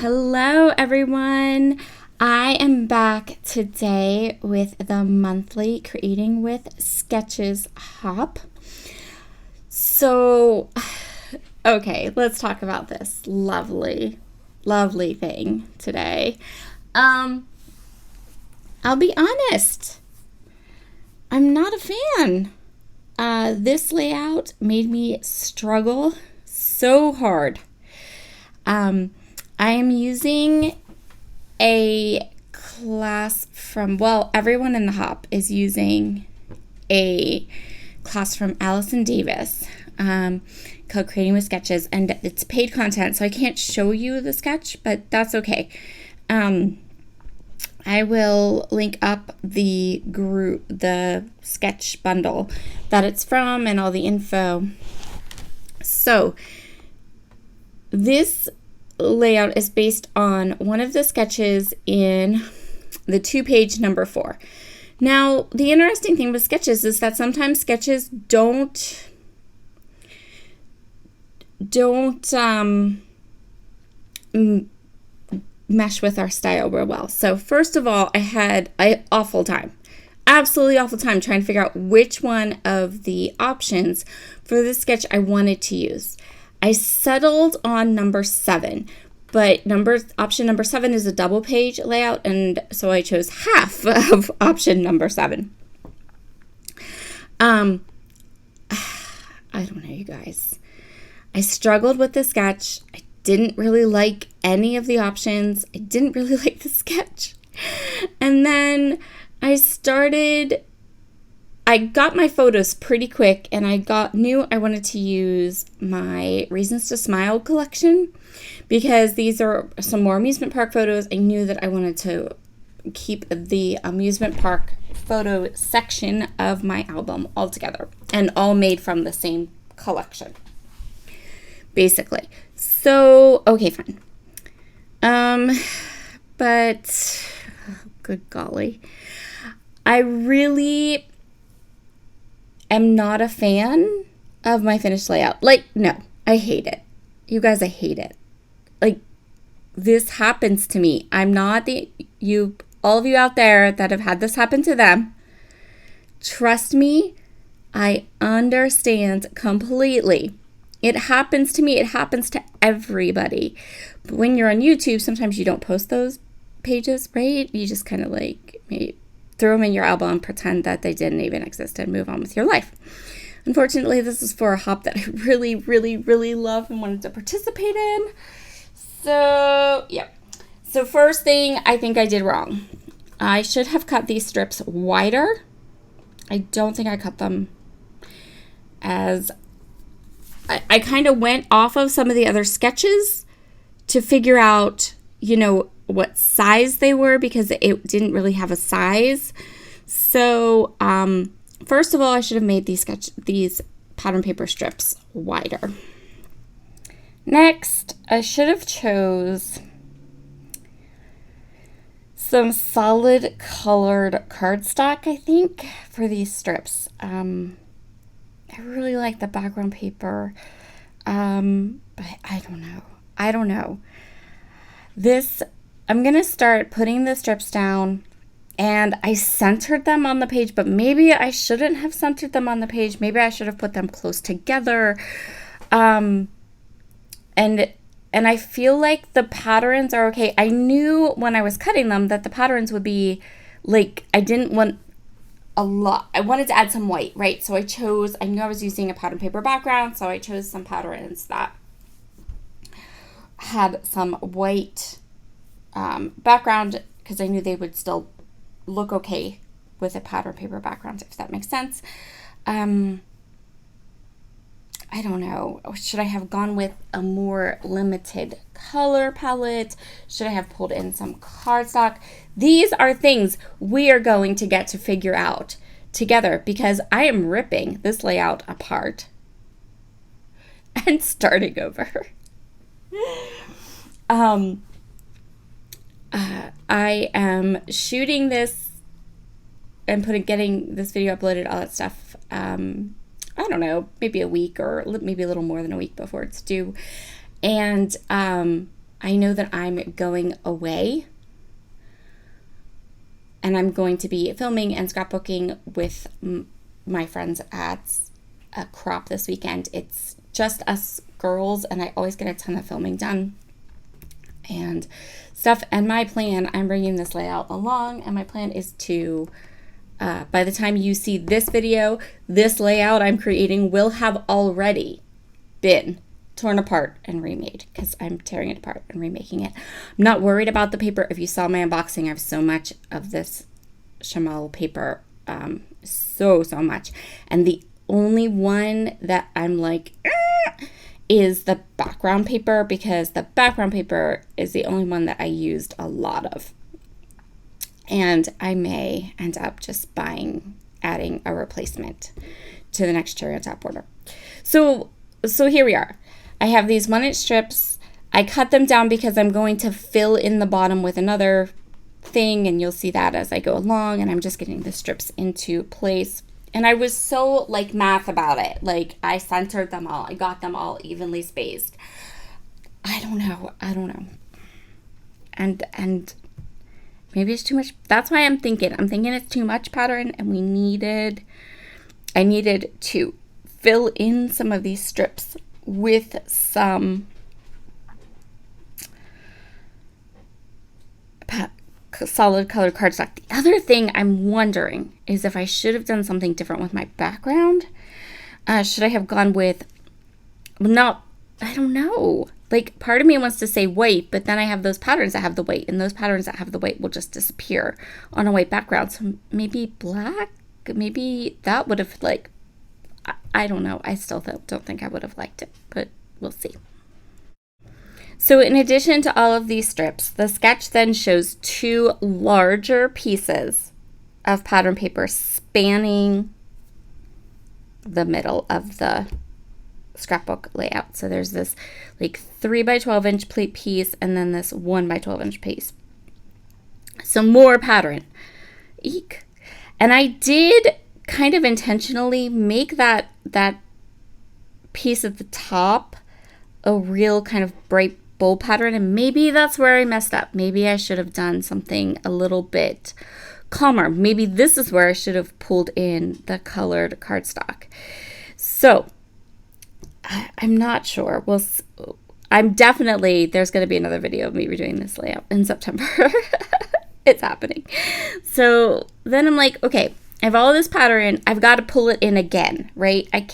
Hello, everyone. I am back today with the monthly Creating with Sketches hop. So, okay, let's talk about this lovely thing today. I'll be honest, I'm not a fan. This layout made me struggle so hard. I am using a class from, everyone in the hop is using a class from Allison Davis called Creating with Sketches, and it's paid content, so I can't show you the sketch, but that's okay. I will link up the sketch bundle that it's from and all the info. So this layout is based on one of the sketches in the 2-page number 4. Now, the interesting thing with sketches is that sometimes sketches don't mesh with our style real well. So first of all, I had an absolutely awful time trying to figure out which one of the options for this sketch I wanted to use. I settled on number 7, but option number 7 is a double page layout, and so I chose half of option number 7. I don't know, you guys. I struggled with the sketch. I didn't really like any of the options. I didn't really like the sketch. And then I got my photos pretty quick, and I knew I wanted to use my Reasons to Smile collection because these are some more amusement park photos. I knew that I wanted to keep the amusement park photo section of my album all together and all made from the same collection, basically. So, okay, fine. But, good golly, I really am not a fan of my finished layout. No, I hate it. You guys, I hate it. This happens to me. I'm not all of you out there that have had this happen to them. Trust me, I understand completely. It happens to me. It happens to everybody. But when you're on YouTube, sometimes you don't post those pages, right? You just kind of maybe throw them in your album, pretend that they didn't even exist, and move on with your life. Unfortunately, this is for a hop that I really, really, really love and wanted to participate in. So, yeah. So first thing I think I did wrong. I should have cut these strips wider. I don't think I cut them as... I kind of went off of some of the other sketches to figure out, what size they were because it didn't really have a size. So, first of all, I should have made these pattern paper strips wider. Next, I should have chose some solid colored cardstock, I think, for these strips. I really like the background paper, but I don't know. I'm going to start putting the strips down, and I centered them on the page, but maybe I shouldn't have centered them on the page. Maybe I should have put them close together. And I feel like the patterns are okay. I knew when I was cutting them that the patterns would be I didn't want a lot. I wanted to add some white, right? So I knew I was using a pattern paper background, so I chose some patterns that had some white background because I knew they would still look okay with a pattern paper background, if that makes sense. I don't know. Should I have gone with a more limited color palette? Should I have pulled in some cardstock? These are things we are going to get to figure out together because I am ripping this layout apart and starting over. I am shooting this and getting this video uploaded, all that stuff. I don't know, maybe a week or maybe a little more than a week before it's due. And I know that I'm going away and I'm going to be filming and scrapbooking with my friends at a crop this weekend. It's just us girls, and I always get a ton of filming done and stuff. And my plan, I'm bringing this layout along, and my plan is to, by the time you see this video, this layout I'm creating will have already been torn apart and remade, because I'm tearing it apart and remaking it. I'm not worried about the paper. If you saw my unboxing, I have so much of this chamois paper, so much. And the only one that I'm like, is the background paper, because the background paper is the only one that I used a lot of. And I may end up just adding a replacement to the next cherry on top order. So here we are. I have these 1-inch strips. I cut them down because I'm going to fill in the bottom with another thing, and you'll see that as I go along, and I'm just getting the strips into place. And I was so like math about it. Like, I centered them all. I got them all evenly spaced. I don't know. And maybe it's too much. That's why I'm thinking it's too much pattern, and I needed to fill in some of these strips with some solid colored cardstock. The other thing I'm wondering is if I should have done something different with my background. Should I have gone with, I don't know. Like, part of me wants to say white, but then I have those patterns that have the white, and those patterns that have the white will just disappear on a white background. So maybe black, maybe that would have, like, I don't know. I still don't think I would have liked it, but we'll see. So in addition to all of these strips, the sketch then shows 2 larger pieces of pattern paper spanning the middle of the scrapbook layout. So there's this like 3 by 12 inch plate piece, and then this 1 by 12 inch piece. So more pattern. Eek. And I did kind of intentionally make that piece at the top a real kind of bright bold pattern, and maybe that's where I messed up. Maybe I should have done something a little bit calmer. Maybe this is where I should have pulled in the colored cardstock. So I'm not sure. I'm definitely, there's going to be another video of me redoing this layout in September. It's happening. So then I'm like, okay, I have all this pattern. I've got to pull it in again, right? I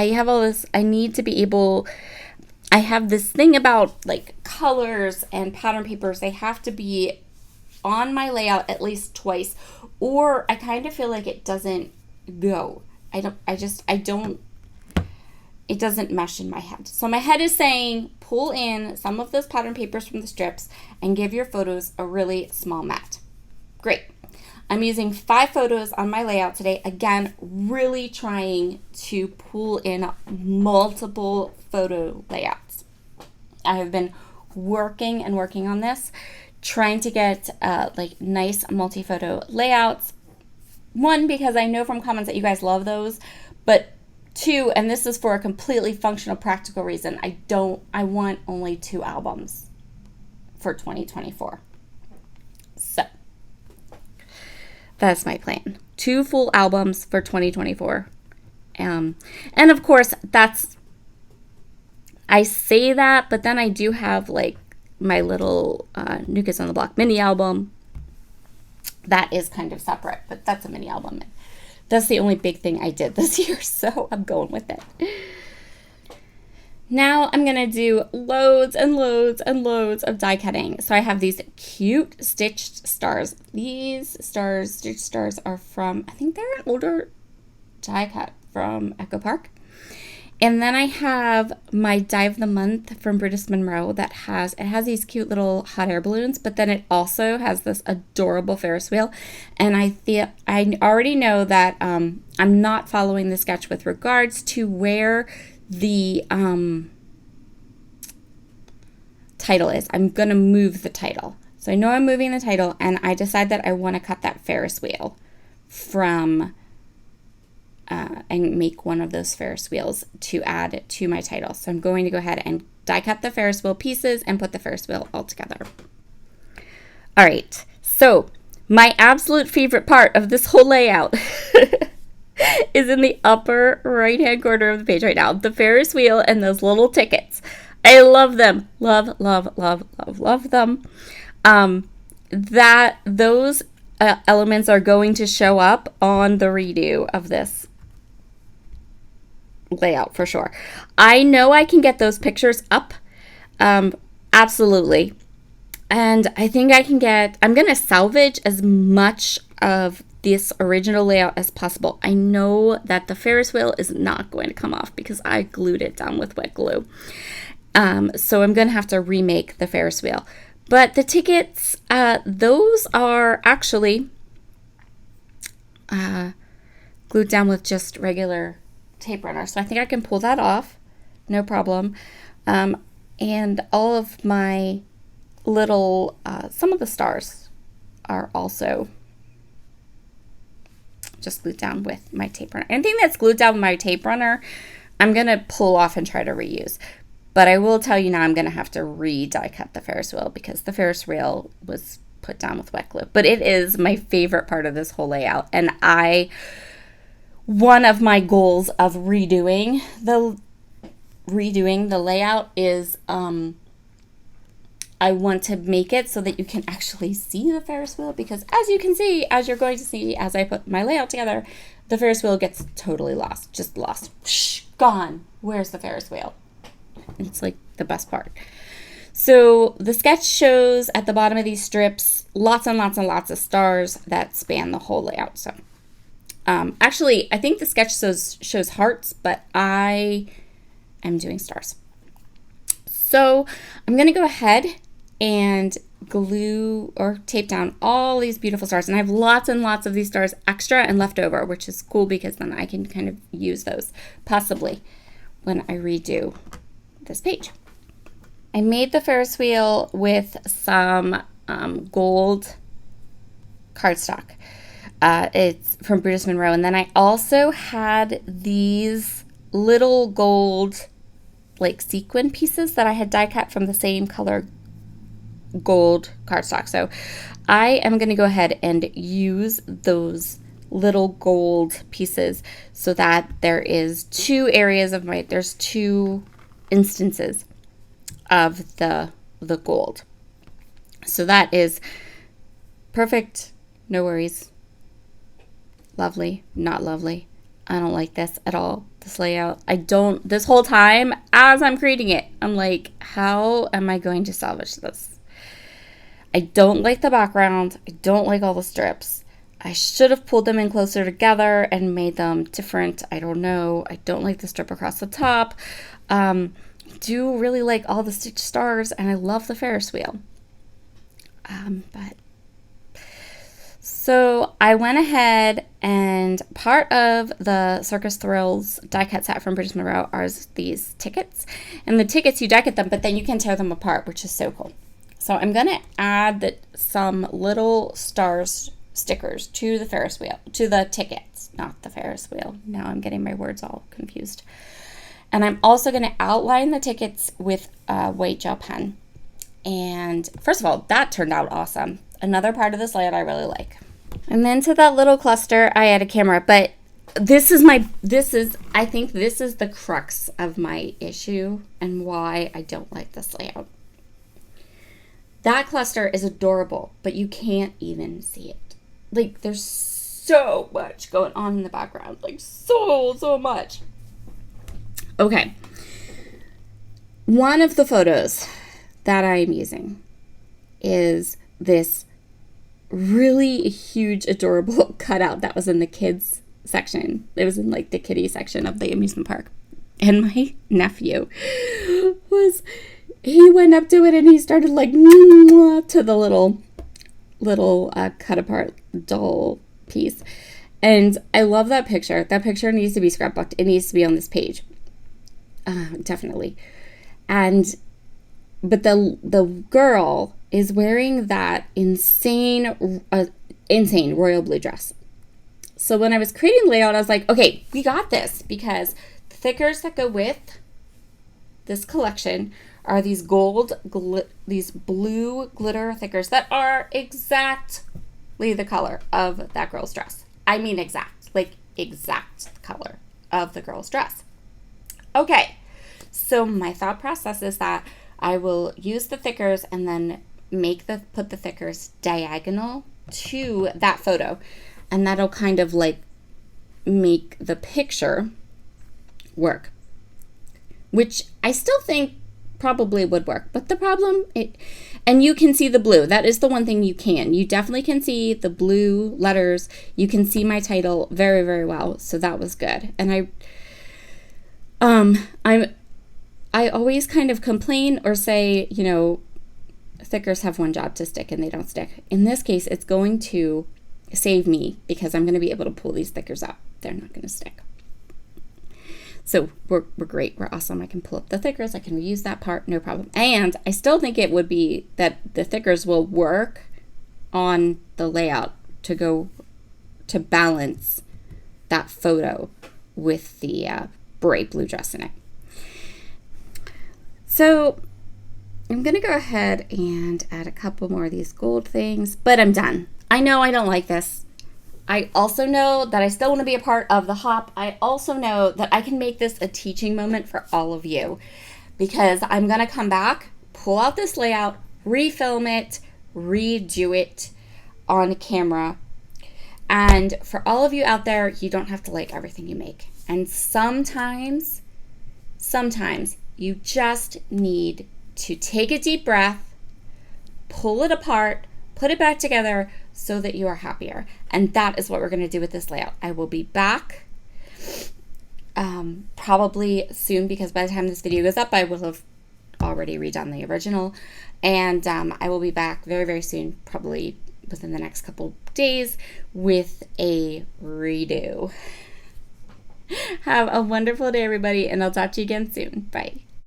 have all this. I need to be able, I have this thing about like colors and pattern papers. They have to be on my layout at least twice, or I kind of feel like it doesn't go. It doesn't mesh in my head. So my head is saying, pull in some of those pattern papers from the strips and give your photos a really small mat. Great. I'm using 5 photos on my layout today. Again, really trying to pull in multiple photo layouts. I have been working on this, trying to get like nice multi-photo layouts. 1, because I know from comments that you guys love those, but 2, and this is for a completely functional, practical reason, I want only 2 albums for 2024. So that's my plan. 2 full albums for 2024. And of course, I say that, but then I do have like my little New Kids on the Block mini album. That is kind of separate, but that's a mini album. That's the only big thing I did this year, so I'm going with it. Now I'm going to do loads and loads and loads of die cutting. So I have these cute stitched stars. These stitched stars are from, I think they're an older die cut from Echo Park. And then I have my die of the month from Brutus Monroe that has these cute little hot air balloons, but then it also has this adorable Ferris wheel. And I already know that I'm not following the sketch with regards to where the title is. I'm going to move the title. So I know I'm moving the title, and I decide that I want to cut that Ferris wheel from and make one of those Ferris wheels to add to my title. So I'm going to go ahead and die cut the Ferris wheel pieces and put the Ferris wheel all together. All right, so my absolute favorite part of this whole layout is in the upper right-hand corner of the page right now. The Ferris wheel and those little tickets. I love them. Love, love, love, love, love them. Those elements are going to show up on the redo of this layout for sure. I know I can get those pictures up. Absolutely. And I think I'm going to salvage as much of this original layout as possible. I know that the Ferris wheel is not going to come off because I glued it down with wet glue. So I'm going to have to remake the Ferris wheel. But the tickets, those are actually glued down with just regular tape runner. So I think I can pull that off. No problem. And all of my little, some of the stars are also just glued down with my tape runner. Anything that's glued down with my tape runner, I'm going to pull off and try to reuse. But I will tell you now, I'm going to have to die cut the Ferris wheel because the Ferris wheel was put down with wet glue. But it is my favorite part of this whole layout. And one of my goals of redoing the layout is I want to make it so that you can actually see the Ferris wheel, because as you can see, as you're going to see as I put my layout together, the Ferris wheel gets totally lost. Just lost. Shh, gone. Where's the Ferris wheel? It's like the best part. So the sketch shows at the bottom of these strips lots and lots and lots of stars that span the whole layout. So actually, I think the sketch shows hearts, but I am doing stars. So I'm going to go ahead and glue or tape down all these beautiful stars. And I have lots and lots of these stars extra and left over, which is cool because then I can kind of use those possibly when I redo this page. I made the Ferris wheel with some gold cardstock. It's from Brutus Monroe. And then I also had these little gold like sequin pieces that I had die cut from the same color gold cardstock. So I am going to go ahead and use those little gold pieces so that there's two instances of the gold. So that is perfect. No worries. Lovely, not lovely. I don't like this at all. This layout. This whole time as I'm creating it, I'm like, how am I going to salvage this? I don't like the background. I don't like all the strips. I should have pulled them in closer together and made them different. I don't know. I don't like the strip across the top. I do really like all the stitched stars, and I love the Ferris wheel. So I went ahead, and part of the Circus Thrills die cut set from Brutus Monroe are these tickets. And the tickets, you die cut them, but then you can tear them apart, which is so cool. So I'm going to add some little stars stickers to the Ferris wheel, to the tickets, not the Ferris wheel. Now I'm getting my words all confused. And I'm also going to outline the tickets with a white gel pen. And first of all, that turned out awesome. Another part of this layout I really like. And then to that little cluster, I add a camera, but I think this is the crux of my issue and why I don't like this layout. That cluster is adorable, but you can't even see it. Like, there's so much going on in the background, like so much. Okay. One of the photos that I am using is this really huge, adorable cutout that was in the kids section. It was in like the kiddie section of the amusement park. And my nephew he went up to it and he started like to the little cut apart doll piece. And I love that picture. That picture needs to be scrapbooked. It needs to be on this page. Definitely. But the girl is wearing that insane royal blue dress. So when I was creating the layout, I was like, okay, we got this, because the thickers that go with this collection are these these blue glitter thickers that are exactly the color of that girl's dress. I mean exact color of the girl's dress. Okay, so my thought process is that I will use the thickers and then put the thickers diagonal to that photo, and that'll kind of like make the picture work, which I still think probably would work. But the problem, and you can see the blue. That is the one thing you definitely can see the blue letters. You can see my title very, very well. So that was good. And I always kind of complain or say, thickers have one job, to stick, and they don't stick. In this case, it's going to save me because I'm going to be able to pull these thickers up. They're not going to stick. So we're great. We're awesome. I can pull up the thickers. I can reuse that part. No problem. And I still think it would be that the thickers will work on the layout to balance that photo with the bright blue dress in it. So I'm going to go ahead and add a couple more of these gold things, but I'm done. I know I don't like this. I also know that I still want to be a part of the hop. I also know that I can make this a teaching moment for all of you, because I'm going to come back, pull out this layout, refilm it, redo it on camera. And for all of you out there, you don't have to like everything you make. And sometimes you just need to take a deep breath, pull it apart, put it back together so that you are happier. And that is what we're going to do with this layout. I will be back probably soon, because by the time this video goes up, I will have already redone the original. And I will be back very, very soon, probably within the next couple days, with a redo. Have a wonderful day, everybody, and I'll talk to you again soon. Bye.